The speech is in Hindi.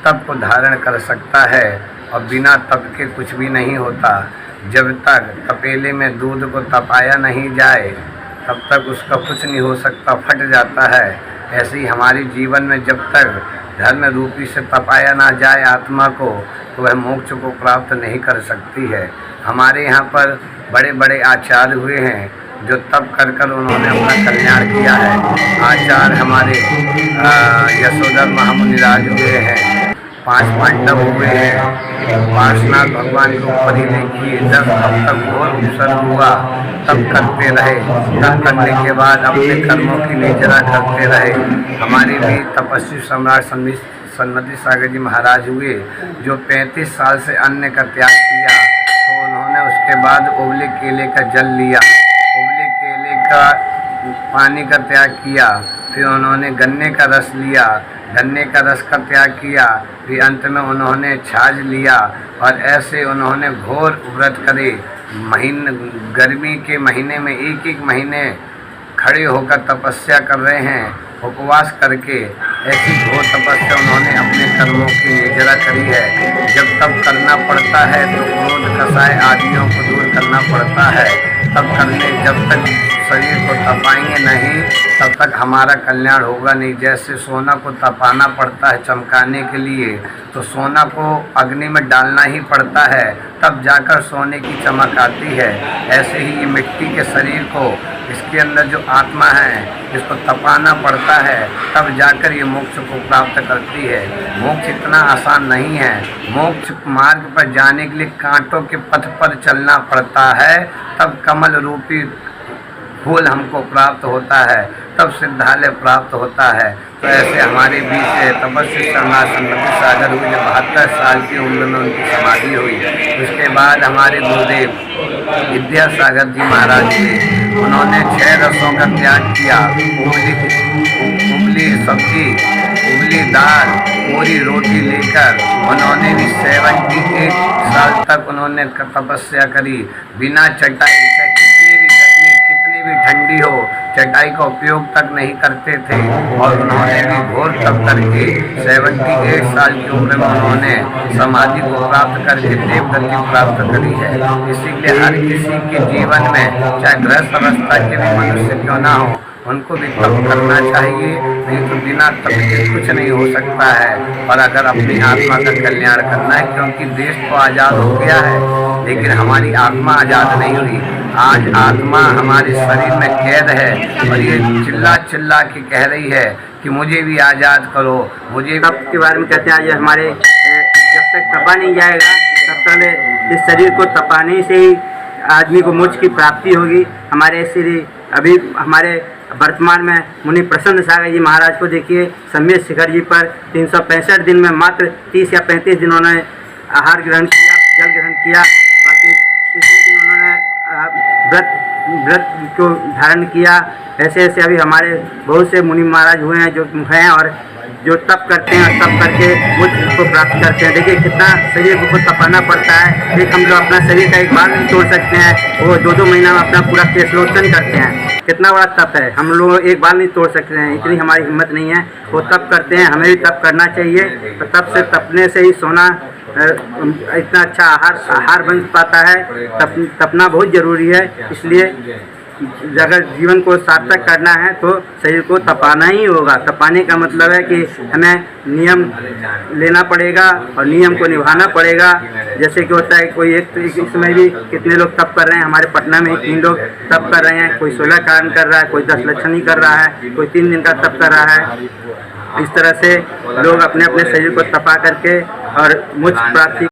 तप को धारण कर सकता है और बिना तप के कुछ भी नहीं होता। जब तक तपेले में दूध को तपाया नहीं जाए तब तक उसका कुछ नहीं हो सकता, फट जाता है। ऐसे ही हमारे जीवन में जब तक धर्म रूपी से तपाया ना जाए आत्मा को, तो वह मोक्ष को प्राप्त नहीं कर सकती है। हमारे यहाँ पर बड़े बड़े आचार्य हुए हैं जो तप कर कर उन्होंने अपना कल्याण किया है। आचार्य हमारे यशोधर महामुनिराज हुए हैं, 5 पांडव हुए हैं, पार्श्वनाथ भगवान के ऊपर ही देखिए 10 अब तक घोर उपसर्ग हुआ, तब करते रहे। तब करने के बाद अपने कर्मों की निजरा करते रहे। हमारे भी तपस्वी सम्राट सन्मति सागर जी महाराज हुए जो 35 साल से अन्न का त्याग किया, तो उन्होंने उसके बाद उबले केले का जल लिया, उबले केले का पानी का त्याग किया, फिर उन्होंने गन्ने का रस लिया, गन्ने का रस का त्याग किया, फिर अंत में उन्होंने छाछ लिया। और ऐसे उन्होंने घोर व्रत करे। गर्मी के महीने में 1-1 महीने खड़े होकर तपस्या कर रहे हैं, उपवास करके। ऐसी घोर तपस्या उन्होंने अपने कर्मों की निर्जरा करी है। जब तप करना पड़ता है तो क्रोध कसाय आदियों को दूर करना पड़ता है। तब करने जब तक शरीर को तपाएंगे नहीं तब तक हमारा कल्याण होगा नहीं। जैसे सोना को तपाना पड़ता है चमकाने के लिए, तो सोना को अग्नि में डालना ही पड़ता है, तब जाकर सोने की चमक आती है। ऐसे ही ये मिट्टी के शरीर को, इसके अंदर जो आत्मा है, इसको तपाना पड़ता है, तब जाकर ये मोक्ष को प्राप्त करती है। मोक्ष इतना आसान नहीं है। मोक्ष मार्ग पर जाने के लिए कांटों के पथ पर चलना पड़ता है, तब कमल रूपी फूल हमको प्राप्त होता है, तब सिद्धालय प्राप्त होता है। तो ऐसे हमारे बीच तपस्वी सम्राट सन्मति सागर हुए, जब 72 साल की उम्र में उनकी समाधि हुई। उसके बाद हमारे गुरुदेव विद्यासागर जी महाराज थे, उन्होंने 6 रसों का त्याग किया। उबली सब्जी, उबली दाल, पूरी रोटी लेकर उन्होंने भी 78 साल तक उन्होंने तपस्या करी। बिना चटाई, कितनी भी गर्मी, कितनी भी ठंडी हो, चटाई का उपयोग तक नहीं करते थे। और उन्होंने भी घोर तप करके 78 साल की उम्र में उन्होंने समाधि को प्राप्त करके देवगति प्राप्त करी है। इसीलिए हर किसी के जीवन में, चाहे गृहस्थ अवस्था के भी मनुष्य क्यों ना हो, उनको भी तप करना चाहिए। नहीं तो बिना तप के कुछ नहीं हो सकता है। और अगर अपनी आत्मा का कल्याण करना है, क्योंकि देश तो आज़ाद हो गया है लेकिन हमारी आत्मा आज़ाद नहीं हुई। आज आत्मा हमारे शरीर में कैद है और ये चिल्ला चिल्ला के कह रही है कि मुझे भी आज़ाद करो, मुझे। तप के बारे में कहते हैं आज हमारे जब तक तपा नहीं जाएगा तब तक इस शरीर को तपाने से ही आदमी को मोक्ष की प्राप्ति होगी। हमारे श्री अभी हमारे वर्तमान में मुनि प्रसन्न सागर जी महाराज को देखिए, सम्यक शिखर जी पर 365 दिन में मात्र 30 या 35 दिन उन्होंने आहार ग्रहण किया, जल ग्रहण किया, बाकी 30 दिन उन्होंने व्रत को धारण किया। ऐसे ऐसे अभी हमारे बहुत से मुनि महाराज हुए हैं जो हैं और जो तप करते हैं, तप करके मोक्ष को प्राप्त करते हैं। देखिए कितना शरीर को तपाना पड़ता है। एक हम लोग अपना शरीर का एक बार नहीं तोड़ सकते हैं, वो 2-2 महीना में अपना पूरा केशलोचन करते हैं। कितना बड़ा तप है, हम लोग एक बार नहीं तोड़ सकते हैं, इतनी हमारी हिम्मत नहीं है। वो तप करते हैं, हमें भी तप करना चाहिए। तो तप से, तपने से ही सोना इतना अच्छा आहार बन पाता है। तपना बहुत ज़रूरी है। इसलिए अगर जीवन को सार्थक करना है तो शरीर को तपाना ही होगा। तपाने का मतलब है कि हमें नियम लेना पड़ेगा और नियम को निभाना पड़ेगा। जैसे कि होता है कोई एक, तो इसमें भी कितने लोग तप कर रहे हैं। हमारे पटना में ही 3 लोग तप कर रहे हैं। कोई 16 कारण कर रहा है, कोई 10 लक्षणी कर रहा है, कोई 3 दिन का तप कर रहा है। इस तरह से लोग अपने अपने शरीर को तपा करके और मोक्ष प्राप्ति